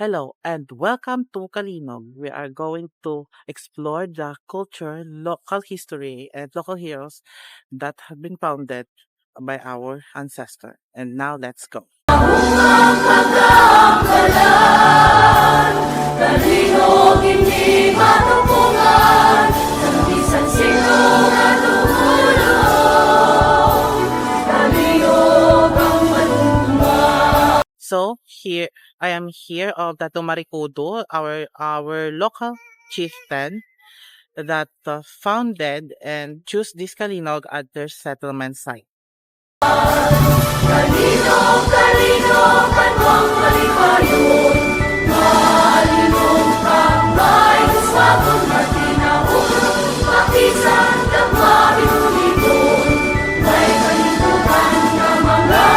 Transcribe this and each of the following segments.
Hello and welcome to Kalinog. We are going to explore the culture, local history, and local heroes that have been founded by our ancestor. And now let's go. Kalinog hindi matupungan ng bisan sino na tumulong. Kalinog ang manunungan. So here I am here of the Tumarikudo, our local chieftain that founded and chose this Kalinog at their settlement site. Kalinog, kalinog, anong malipayon? Malinong kang may uswagong matinaon. Makisan kang mabinuliton. May kalitukan na mga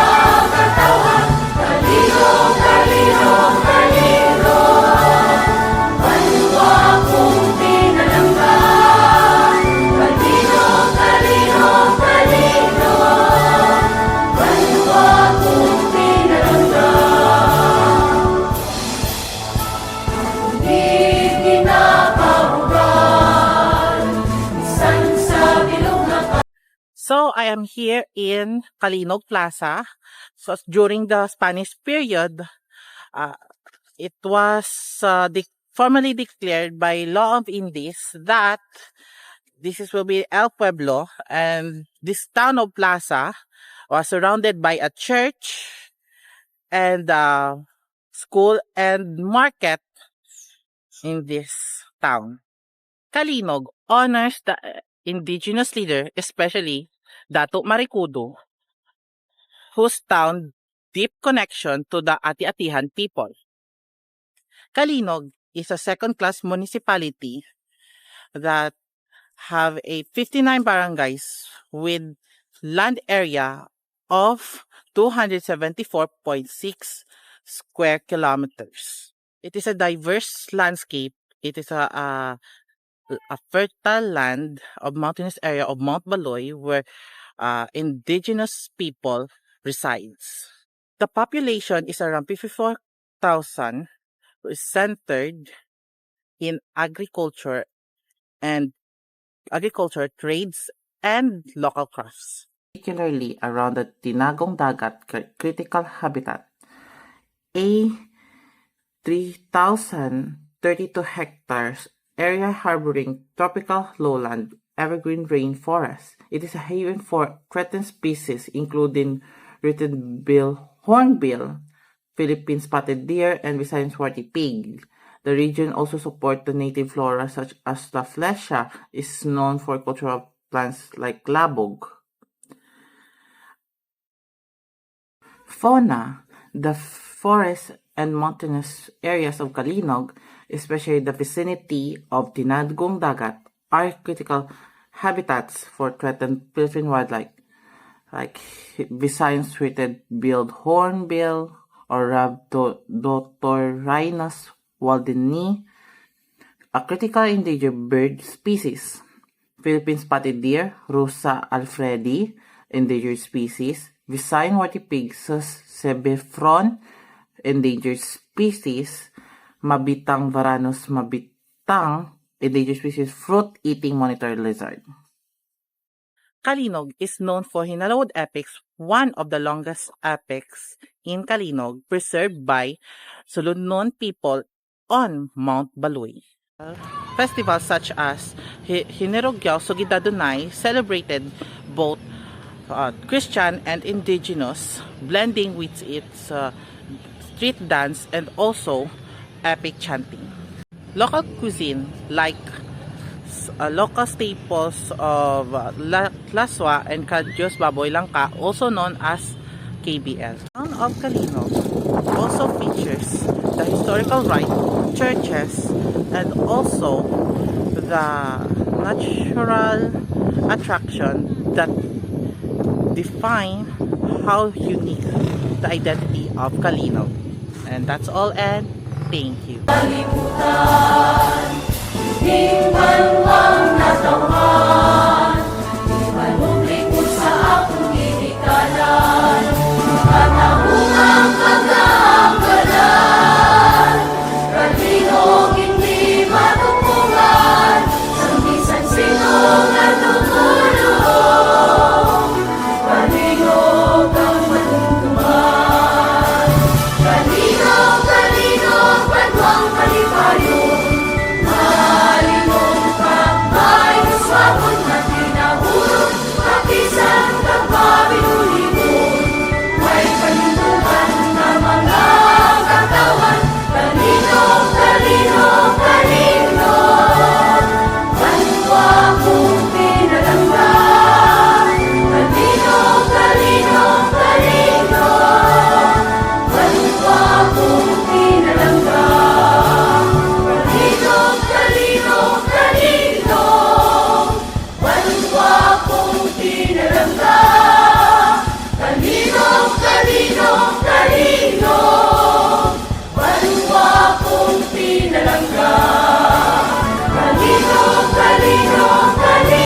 katawan. Kalinog, kalinog, kalinog. Banwa kong pinalanggan. Kalinog, kalinog, kalinog. Banwa kong pinalanggan. Di pinapahuran. Isan sa bilog na So I am here in Kalinog Plaza. So during the Spanish period, it was formally declared by law of Indies that will be El Pueblo, and this town of Plaza was surrounded by a church and school and market in this town. Kalinog honors the indigenous leader, especially Dato Marikudo, whose town deep connection to the Ati-Atihan people. Kalinog is a second-class municipality that have a 59 barangays with land area of 274.6 square kilometers. It is a diverse landscape. It is a fertile land of mountainous area of Mount Baloy where indigenous people resides. The population is around 54,000, who is centered in agriculture, trades, and local crafts. Particularly around the Tinagong Dagat critical habitat, a 3,032 hectares area harboring tropical lowland evergreen rainforest. It is a haven for threatened species including red-billed hornbill, Philippine spotted deer, and Visayan swarty pig. The region also supports the native flora such as the Flesha is known for cultural plants like labog. Fauna, the forest and mountainous areas of Kalinog, especially the vicinity of Tinagong Dagat, are critical habitats for threatened Philippine wildlife like Visayan red-billed hornbill or Rhabdotaurinus waldeni, a critical endangered bird species, Philippine spotted deer, Rusa alfredi, endangered species, Visayan warty pig, Sebefron, endangered species, Mabitang varanus mabitang, endangered species, fruit-eating monitor lizard. Kalinog is known for Hinalawod epics, one of the longest epics in Kalinog, preserved by Suludnon people on Mount Baloy. Festivals such as Hinerogyaw Sugidadunay celebrated both Christian and indigenous, blending with its street dance and also epic chanting. Local cuisine like local staples of Laswa and Kadyos Baboy Langka, also known as KBL. The town of Kalinog also features the historical rite, churches, and also the natural attraction that define how unique the identity of Kalinog. And that's all, and thank you. kalimutan. Di man lang natawa.